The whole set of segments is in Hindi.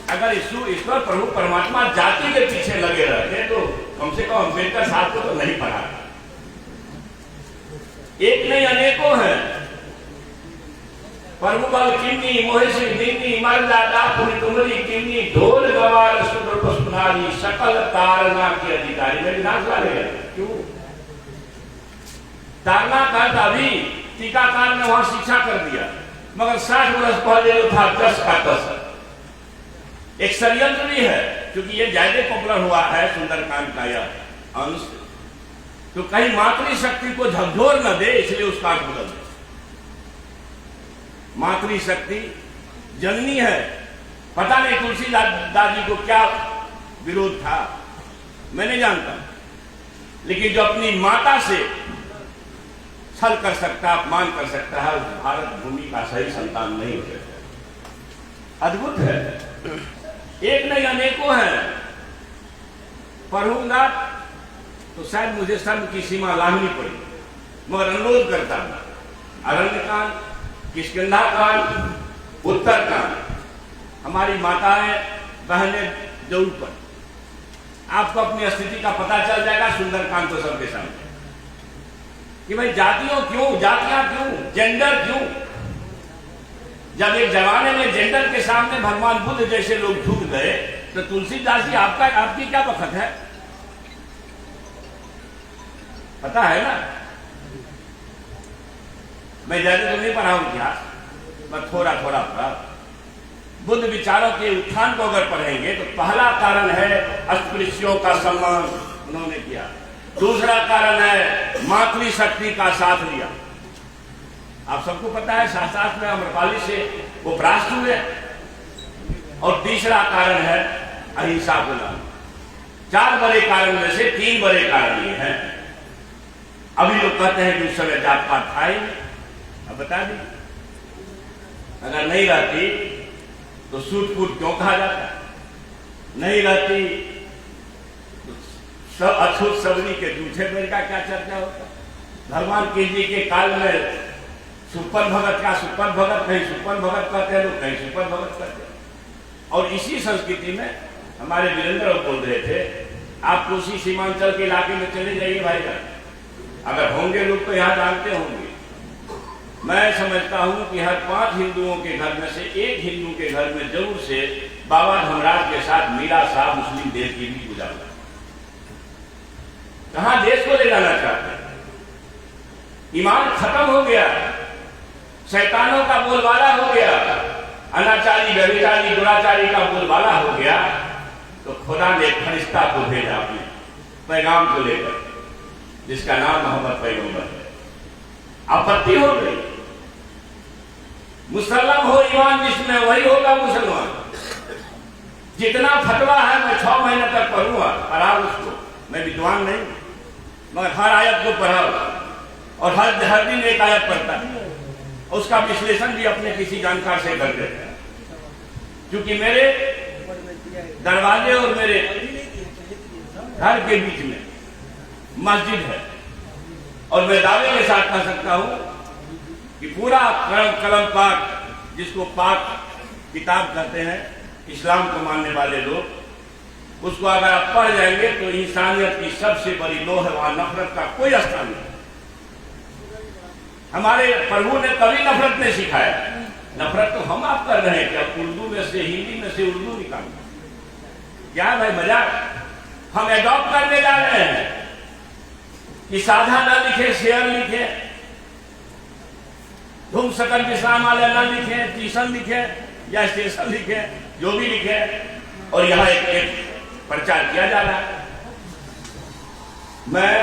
अगर ईश्वर प्रभु परमात्मा जाति के पीछे लगे रहते तो कम से कम अम्बेडकर साहब को तो नहीं पढ़ा। एक नहीं अनेकों हैं। प्रभु बल किन्नी मोहिशी दीनी मर्दा डाकुनी तुमरी किन्नी ढोल गवार सुर सुनारी सकल तारना के अधिकारी। मेरी नाच वाले क्यों तारना का अभी टीकाकार ने वहां शिक्षा कर दिया, मगर 60 वर्ष पहले जो था 10 का 10 एक षड्यंत्र भी है, क्योंकि ये ज्यादा पॉपुलर हुआ है सुंदरकांड का यह अंश, तो कहीं मातृशक्ति को झकझोर न दे, इसलिए उसका अर्थ बदल दे। मातृशक्ति जननी है। पता नहीं तुलसीदास जी को क्या विरोध था, मैं नहीं जानता, लेकिन जो अपनी माता से छल कर सकता, अपमान कर सकता है, उस भारत भूमि का सही संतान नहीं हो सकता। अद्भुत है। एक नहीं अनेकों हैं। पढ़ूंगा तो शायद मुझे शब्द की सीमा लांघनी पड़ी, मगर अनुरोध करता हूं अरण्यकांड, किष्किंधा-कांड, उत्तरकांड, हमारी माताएं बहनें जरूर पढ़। आपको अपनी स्थिति का पता चल जाएगा सुंदरकांड तो सबके सामने कि भाई जातियां क्यों, जेंडर क्यों। जब एक जमाने में जेंडर के सामने भगवान बुद्ध जैसे लोग झुक गए, तो तुलसीदास जी आपकी क्या बखत है, पता है ना। मैं ज्यादा तो नहीं पढ़ा हूं इतिहास, मैं थोड़ा पढ़ा। बुद्ध विचारों के उत्थान को अगर पढ़ेंगे तो पहला कारण है अस्पृश्यों का सम्मान उन्होंने किया, दूसरा कारण है मातृशक्ति का साथ लिया। आप सबको पता है शास्त्र में अम्रपाली से वो भ्रष्ट हुए। और तीसरा कारण है अहिंसा को लाना। 4 बड़े कारण में से 3 बड़े कारण ये हैं। अभी लोग कहते हैं कि उस समय जात पात था ही नहीं। अब बता दी, अगर नहीं रहती तो सूट फूट क्यों कहा जाता, नहीं रहती तो सब अछूत सबरी के जूठे मेरे का क्या चर्चा होता। भगवान कृष्ण जी के काल में सुपन भगत का सुपन भगत, कहीं सुपन भगत कहते हैं लोग, कहीं सुपन भगत कहते हैं। और इसी संस्कृति में हमारे वीरेंद्र बोल रहे थे, आप कोसी सीमांचल के इलाके में चले जाइए भाई जान, अगर होंगे लोग तो यहाँ जानते होंगे। मैं समझता हूं कि हर 5 हिंदुओं के घर में से 1 हिंदू के घर में जरूर से बाबा धर्मराज के साथ मीरा साहब मुस्लिम देश की भी पूजा हुआ। कहां देश को ले जाना चाहते हैं। ईमान खत्म हो गया, शैतानों का बोलबाला हो गया, अनाचारी व्यभिचारी दुराचारी का बोलबाला हो गया। तो खुदा ने फरिश्ता को भेजा अपने पैगाम को लेकर, जिसका नाम मोहम्मद पैगंबर है। आपत्ति हो गई। मुसलमान हो ईमान जिसमें वही होगा मुसलमान। जितना फतवा है मैं 6 महीने तक पढ़ूंगा, पढ़ाओ उसको। मैं विद्वान नहीं, मगर हर आयत को पढ़ाओ और हर दिन एक आयत पढ़ता है, उसका विश्लेषण भी अपने किसी जानकार से कर देते हैं। क्योंकि मेरे दरवाजे और मेरे घर के बीच में मस्जिद है, और मैं दावे के साथ कह सकता हूं कि पूरा कलम पाक, जिसको पाक किताब कहते हैं इस्लाम को मानने वाले लोग, उसको अगर आप पढ़ जाएंगे तो इंसानियत की सबसे बड़ी लोह है, वहां नफरत का कोई स्थान नहीं। हमारे प्रभु ने कभी नफरत नहीं सिखाया। नफरत तो हम आप कर रहे हैं कि अब उर्दू में से हिंदी में से उर्दू निकाल, क्या भाई मजाक। हम एडॉप्ट करने जा रहे हैं कि साधा ना लिखे, शेयर लिखे, धूम सकन विश्राम वाले ना लिखे, ट्यूशन लिखे या स्टेशन लिखे, जो भी लिखे, और यहां एक प्रचार किया जा रहा है। मैं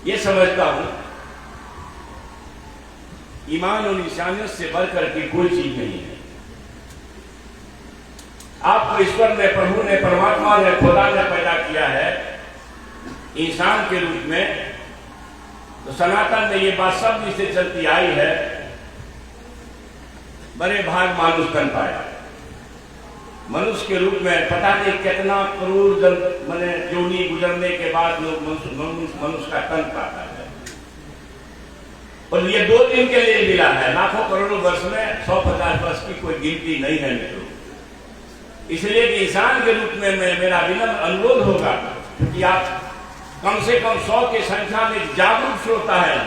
ये समझता हूं ईमान और इंसानियत से बढ़कर की कोई चीज नहीं है। आपको ईश्वर ने, प्रभु ने, परमात्मा ने, खुदा ने पैदा किया है इंसान के रूप में, तो सनातन में ये बात सब से चलती आई है, बड़े भाग मानुष बन पाया। मनुष्य के रूप में पता नहीं कितना करोड़ मैंने जोनी गुजरने के बाद लोग मनुष्य का तन पाता है। और ये 2 दिन के लिए मिला है, लाखों करोड़ों वर्ष में 150 वर्ष की कोई गिनती नहीं है मित्रों। इसलिए कि इंसान के रूप में मेरा विनम्र अनुरोध होगा कि आप कम से कम 100 की संख्या में जागरूक श्रोता है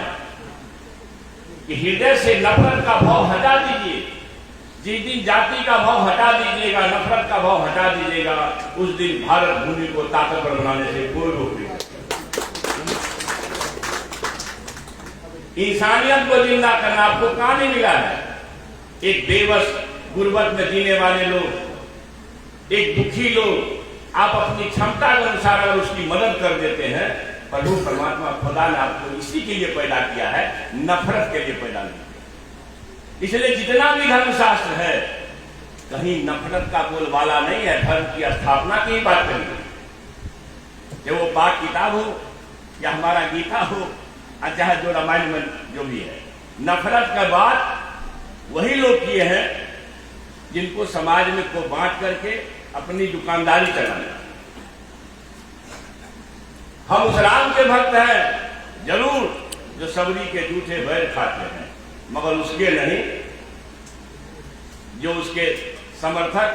कि हृदय से नफरत का भाव हटा दीजिए। जिस दिन जाति का भाव हटा दीजिएगा, नफरत का भाव हटा दीजिएगा, उस दिन भारत भूमि को ताकतवर बनाने से कोई रोक नहीं। इंसानियत को जिंदा करना आपको कहां नहीं मिला है। एक बेबस गुर्बत में जीने वाले लोग, एक दुखी लोग, आप अपनी क्षमता के अनुसार अगर उसकी मदद कर देते हैं, प्रभु परमात्मा खुदा ने आपको इसी के लिए पैदा किया है, नफरत के लिए पैदा नहीं किया। इसलिए जितना भी धर्मशास्त्र है, कहीं नफरत का बोलबाला नहीं है। धर्म की स्थापना की बात करिए, चाहे वो पाक किताब हो या हमारा गीता हो, चाहे जो रामायण में जो भी है। नफरत का बात वही लोग किए हैं जिनको समाज में को बांट करके अपनी दुकानदारी चलाना। हम उस राम के भक्त हैं जरूर जो सबरी के जूठे बैर खाते हैं, मगर उसके नहीं जो उसके समर्थक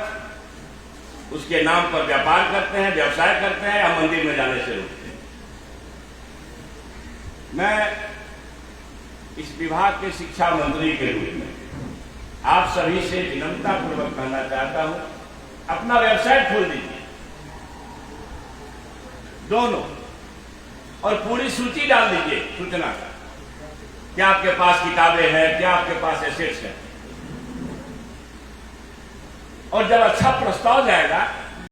उसके नाम पर व्यापार करते हैं, व्यवसाय करते हैं या मंदिर में जाने से रोकते हैं। मैं इस विभाग के शिक्षा मंत्री के रूप में आप सभी से विनम्रता पूर्वक कहना चाहता हूं, अपना वेबसाइट खोल दीजिए दोनों, और पूरी सूची डाल दीजिए सूचना का, क्या आपके पास किताबें हैं, क्या आपके पास एसेट्स हैं। और जब अच्छा प्रस्ताव जाएगा